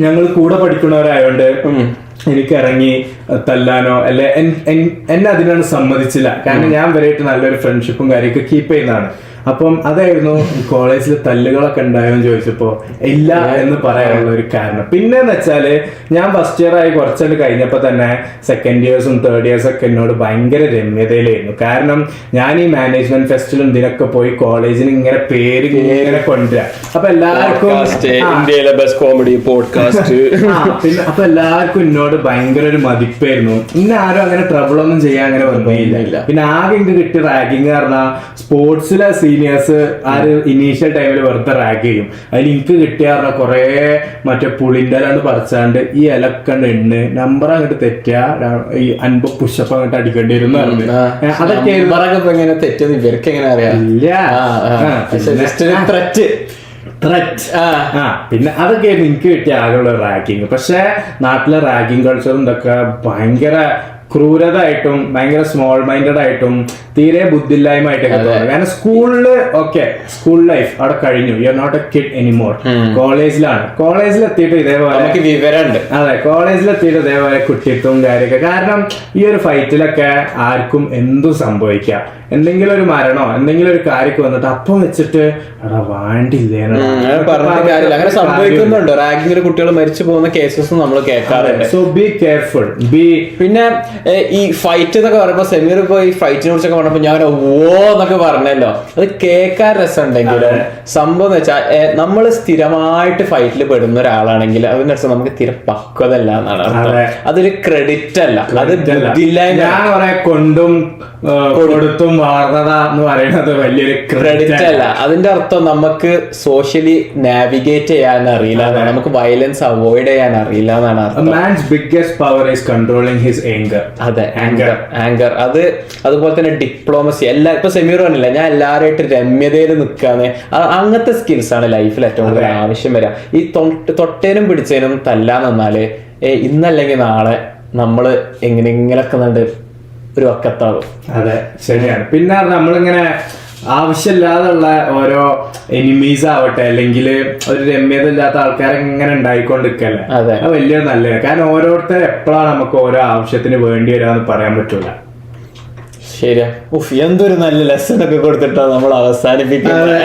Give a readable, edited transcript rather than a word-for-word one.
ഞങ്ങൾ കൂടെ പഠിക്കുന്നവരായോണ്ട് എനിക്ക് ഇറങ്ങി തല്ലാനോ അല്ലെ എന്നെ അതിനാണ് സമ്മതിച്ചില്ല. കാരണം ഞാൻ വരെയായിട്ട് നല്ലൊരു ഫ്രണ്ട്ഷിപ്പും കാര്യമൊക്കെ കീപ്പ് ചെയ്യുന്നതാണ്. അപ്പം അതായിരുന്നു കോളേജിൽ തല്ലുകളൊക്കെ ഉണ്ടായോന്ന് ചോദിച്ചപ്പോ ഇല്ല എന്ന് പറയാനുള്ള ഒരു കാരണം. പിന്നെന്ന് വെച്ചാല് ഞാൻ ഫസ്റ്റ് ഇയർ ആയി കുറച്ചുകൊണ്ട് കഴിഞ്ഞപ്പോ തന്നെ സെക്കൻഡ് ഇയേഴ്സും തേർഡ് ഇയേഴ്സും ഒക്കെ എന്നോട് ഭയങ്കര രമ്യതയിലായിരുന്നു. കാരണം ഞാൻ ഈ മാനേജ്മെന്റ് ഫെസ്റ്റിലും ഇതിനൊക്കെ പോയി കോളേജിന് ഇങ്ങനെ പേര് ഇങ്ങനെ കൊണ്ടുവരാം. അപ്പൊ എല്ലാവർക്കും പിന്നെ അപ്പൊ എല്ലാവർക്കും എന്നോട് ഭയങ്കര ഒരു മതിപ്പായിരുന്നു. ഇന്ന ആരും അങ്ങനെ ട്രബിൾ ഒന്നും ചെയ്യാൻ അങ്ങനെ വന്നില്ല. പിന്നെ ആകെ എനിക്ക് കിട്ടിയ റാഗിങ് പറഞ്ഞാൽ സ്പോർട്സിലെ സീനിയേഴ്സ് ആര് ഇനീഷ്യൽ ടൈമിൽ വെറുതെ റാഗ് ചെയ്യും. അതിൽ എനിക്ക് കിട്ടിയ കുറെ മറ്റേ പുളിന്റെ അല്ലാണ്ട് പറിച്ചാണ്ട് ഈ ഇലക്കണ്ട് എണ്ണ് നമ്പർ അങ്ങോട്ട് തെറ്റാ ഈ 50 പുഷപ്പ് അങ്ങോട്ട് അടിക്കേണ്ടി വരും. അതൊക്കെ തെറ്റെന്ന് ഇവർക്ക് എങ്ങനെ അറിയാം? പിന്നെ അതൊക്കെ എനിക്ക് കിട്ടിയ ആകെയുള്ള റാഗിങ്. പക്ഷെ നാട്ടിലെ റാഗിങ് കൾച്ചറും ഇതൊക്കെ ഭയങ്കര ക്രൂരതായിട്ടും ഭയങ്കര സ്മോൾ മൈൻഡഡ് ആയിട്ടും തീരെ ബുദ്ധിയില്ലായ്മ ആയിട്ടൊക്കെ തോന്നുന്നു. കാരണം സ്കൂളില് ഓക്കെ സ്കൂൾ ലൈഫ് അവിടെ കഴിഞ്ഞു, you are not a kid anymore. കോളേജിലെത്തിയിട്ട് ഇതേപോലെ വിവരമുണ്ട്. അതെ, കോളേജിലെത്തിയിട്ട് ഇതേപോലെ കുട്ടിത്വവും കാര്യമൊക്കെ. കാരണം ഈ ഒരു ഫൈറ്റിലൊക്കെ ആർക്കും എന്തും സംഭവിക്കാം. എന്തെങ്കിലും ഒരു മരണോ എന്തെങ്കിലും ഒരു കാര്യമൊക്കെ വന്നിട്ട് അപ്പം വെച്ചിട്ട് അവിടെ വാണ്ടില്ലേ അങ്ങനെ സംഭവിക്കുന്നുണ്ട്. റാഗിങ്ങിൽ കുട്ടികൾ മരിച്ചു പോകുന്ന കേസസ് നമ്മൾ കേൾക്കാറുണ്ട്. So be careful. പിന്നെ ഈ ഫൈറ്റ് എന്നൊക്കെ പറയുമ്പോ സെമീർ ഇപ്പൊ ഈ ഫൈറ്റിനെ കുറിച്ചൊക്കെ പറഞ്ഞപ്പോ ഞാൻ എന്നൊക്കെ പറഞ്ഞല്ലോ, അത് കേൾക്കാൻ രസമുണ്ടെങ്കിലും സംഭവം എന്ന് വെച്ചാൽ നമ്മൾ സ്ഥിരമായിട്ട് ഫൈറ്റിൽ പെടുന്ന ഒരാളാണെങ്കിൽ അതിനർത്ഥം നമുക്ക് തീരെ പക്വതല്ല എന്നാണ്. അതൊരു ക്രെഡിറ്റ് അല്ല, അത് ബുദ്ധിയില്ലായ്മ. കൊണ്ടും കൊടുത്തും വാർന്നത എന്ന് പറയുന്നത് വലിയൊരു ക്രെഡിറ്റ് അല്ല. അതിന്റെ അർത്ഥം നമുക്ക് സോഷ്യലി നാവിഗേറ്റ് ചെയ്യാൻ അറിയില്ല എന്നാണ്, നമുക്ക് വയലൻസ് അവോയ്ഡ് ചെയ്യാൻ അറിയില്ല എന്നാണ് അർത്ഥം. Man's biggest power is controlling his anger. അതെ, ആങ്കർ. അതുപോലെ തന്നെ ഡിപ്ലോമസി. ഇപ്പൊ സെമീർ പറഞ്ഞില്ല, ഞാൻ എല്ലാവരുമായിട്ട് രമ്യതയിൽ നിൽക്കാന്ന്. അങ്ങനത്തെ സ്കിൽസ് ആണ് ലൈഫിൽ ഏറ്റവും കൂടുതൽ ആവശ്യം വരിക. ഈ തൊട്ടേനും പിടിച്ചേനും തല്ലാന്ന് പറഞ്ഞാല് ഇന്നല്ലെങ്കിൽ നാളെ നമ്മള് എങ്ങനെയൊക്കെ കണ്ട് ഒരു വക്കത്താകും. അതെ, ശരിയാണ്. പിന്നെ നമ്മളിങ്ങനെ ആവശ്യമില്ലാതുള്ള ഓരോ എനിമീസ് ആവട്ടെ അല്ലെങ്കിൽ ഒരു രമ്യത ഇല്ലാത്ത ആൾക്കാരെ ഇങ്ങനെ ഉണ്ടായിക്കൊണ്ടിരിക്കല്ലേ, അത് വലിയൊരു നല്ലതാണ്. കാരണം ഓരോരുത്തർ എപ്പോഴാണ് നമുക്ക് ഓരോ ആവശ്യത്തിന് വേണ്ടി വരാന്ന് പറയാൻ പറ്റൂല. ശരിയാ. എന്തൊരു നല്ല ലെസൺ ഒക്കെ കൊടുത്തിട്ടാണ് നമ്മൾ അവസാനിപ്പിക്കുന്നത്.